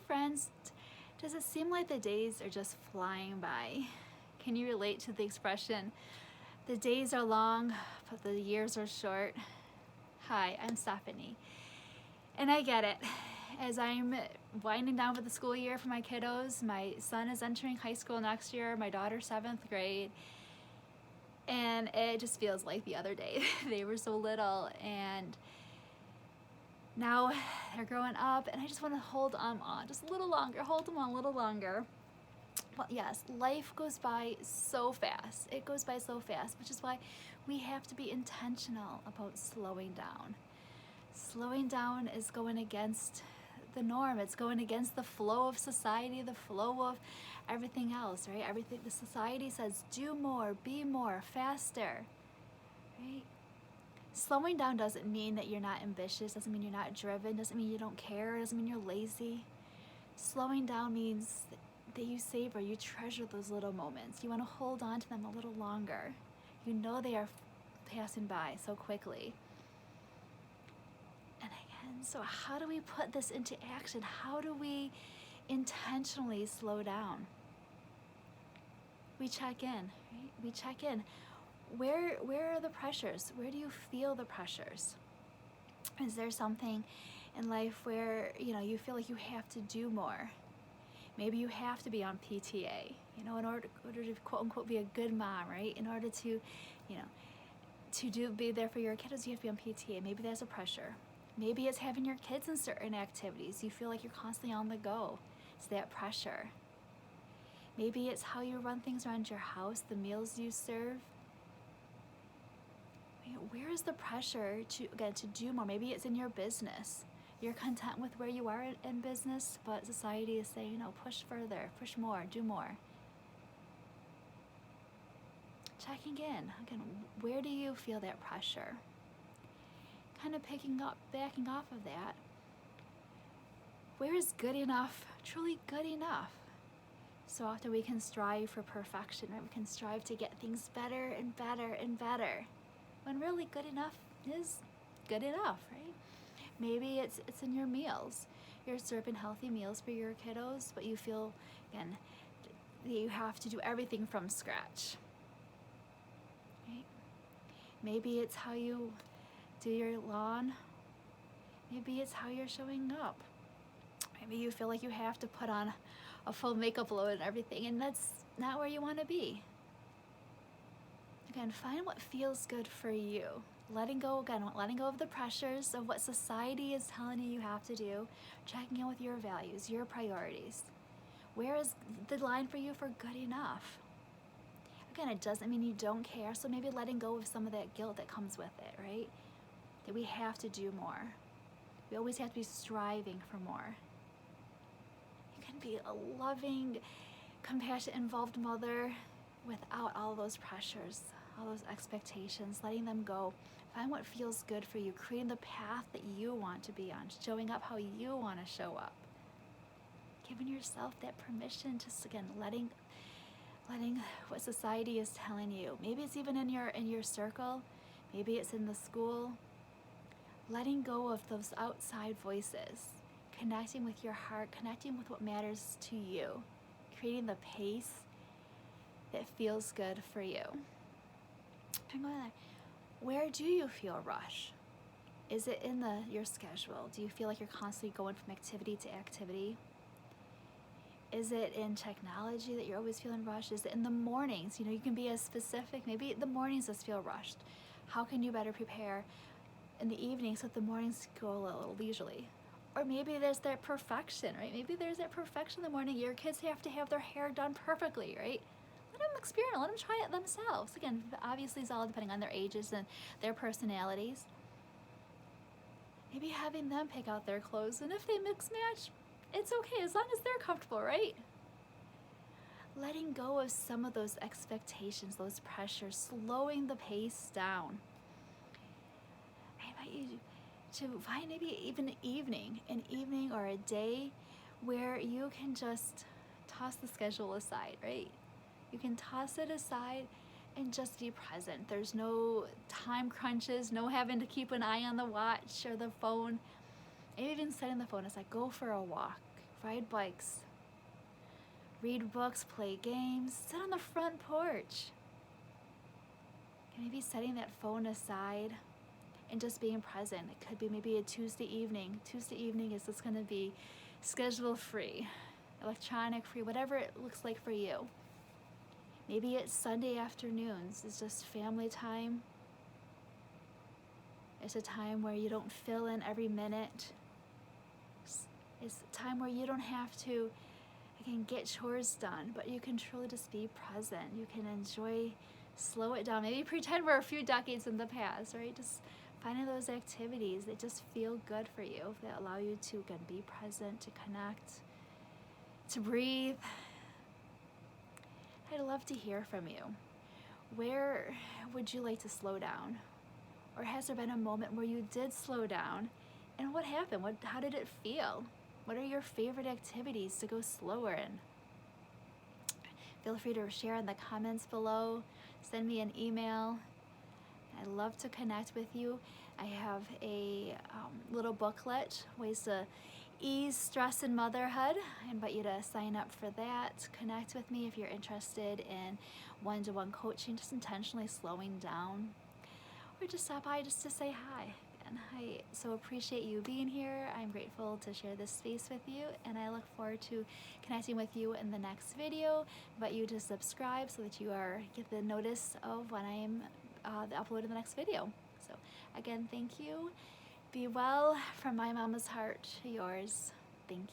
friends. Does it seem like the days are just flying by? Can you relate to the expression, the days are long, but the years are short? Hi, I'm Stephanie. And I get it. As I'm winding down with the school year for my kiddos, my son is entering high school next year, my daughter's 7th grade, and it just feels like the other day. They were so little, and now they're growing up, and I just want to hold them on just a little longer, hold them on a little longer. Well, yes, life goes by so fast. It goes by so fast, which is why we have to be intentional about slowing down. Slowing down is going against the norm. It's going against the flow of society, the flow of everything else, right? Everything, the society says, do more, be more, faster, right? Slowing down doesn't mean that you're not ambitious, doesn't mean you're not driven, doesn't mean you don't care, doesn't mean you're lazy. Slowing down means that you savor, you treasure those little moments. You want to hold on to them a little longer. You know they are passing by so quickly. And again, so how do we put this into action? How do we intentionally slow down? We check in, right? We check in. Where are the pressures? Where do you feel the pressures? Is there something in life where you feel like you have to do more? Maybe you have to be on PTA, in order to quote unquote be a good mom, right? In order to, be there for your kiddos, you have to be on PTA. Maybe there's a pressure. Maybe it's having your kids in certain activities. You feel like you're constantly on the go. It's that pressure. Maybe it's how you run things around your house, the meals you serve. Where is the pressure to do more? Maybe it's in your business. You're content with where you are in business, but society is saying, push further, push more, do more. Checking in. Again, where do you feel that pressure? Kind of backing off of that. Where is good enough truly good enough? So often we can strive for perfection, right? We can strive to get things better and better and better, when really good enough is good enough, right? Maybe it's in your meals. You're serving healthy meals for your kiddos, but you feel, again, that you have to do everything from scratch, right? Maybe it's how you do your lawn. Maybe it's how you're showing up. Maybe you feel like you have to put on a full makeup load and everything, and that's not where you want to be. Again, find what feels good for you. Letting go of the pressures of what society is telling you have to do, checking in with your values, your priorities. Where is the line for you for good enough? Again, it doesn't mean you don't care, so maybe letting go of some of that guilt that comes with it, right? That we have to do more. We always have to be striving for more. You can be a loving, compassionate, involved mother without all those pressures, all those expectations, letting them go. Find what feels good for you, creating the path that you want to be on, showing up how you want to show up. Giving yourself that permission to, again, letting what society is telling you. Maybe it's even in your circle, maybe it's in the school. Letting go of those outside voices, connecting with your heart, connecting with what matters to you, creating the pace that feels good for you. Where do you feel a rush? Is it in your schedule? Do you feel like you're constantly going from activity to activity? Is it in technology that you're always feeling rushed? Is it in the mornings? You can be as specific. Maybe the mornings just feel rushed. How can you better prepare in the evening so that the mornings go a little leisurely? Or maybe there's that perfection, right? Maybe there's that perfection in the morning. Your kids have to have their hair done perfectly, right? Let them experiment, let them try it themselves. Again, obviously it's all depending on their ages and their personalities. Maybe having them pick out their clothes, and if they mix match, it's okay as long as they're comfortable, right? Letting go of some of those expectations, those pressures, slowing the pace down. I invite you to find maybe even an evening or a day where you can just toss the schedule aside, right? You can toss it aside and just be present. There's no time crunches, no having to keep an eye on the watch or the phone. Maybe even setting the phone aside, go for a walk ride bikes, read books, play games, sit on the front porch. Maybe setting that phone aside and just being present. It could be maybe a Tuesday evening. Tuesday evening is just going to be schedule free, electronic free, whatever it looks like for you. Maybe it's Sunday afternoons. It's just family time. It's a time where you don't fill in every minute. It's a time where you don't have to, again, get chores done, but you can truly just be present. You can enjoy, slow it down. Maybe pretend we're a few decades in the past, right? Just finding those activities that just feel good for you, that allow you to, again, be present, to connect, to breathe. I'd love to hear from you. Where would you like to slow down? Or has there been a moment where you did slow down? And what happened? How did it feel? What are your favorite activities to go slower in? Feel free to share in the comments below. Send me an email. I'd love to connect with you. I have a little booklet, Ways to Ease Stress in Motherhood. I invite you to sign up for that. Connect with me if you're interested in one-to-one coaching, just intentionally slowing down. Or just stop by just to say hi. And I so appreciate you being here. I'm grateful to share this space with you, and I look forward to connecting with you in the next video. I invite you to subscribe so that you get the notice of when I'm uploading the next video. So again, thank you. Be well from my mama's heart to yours.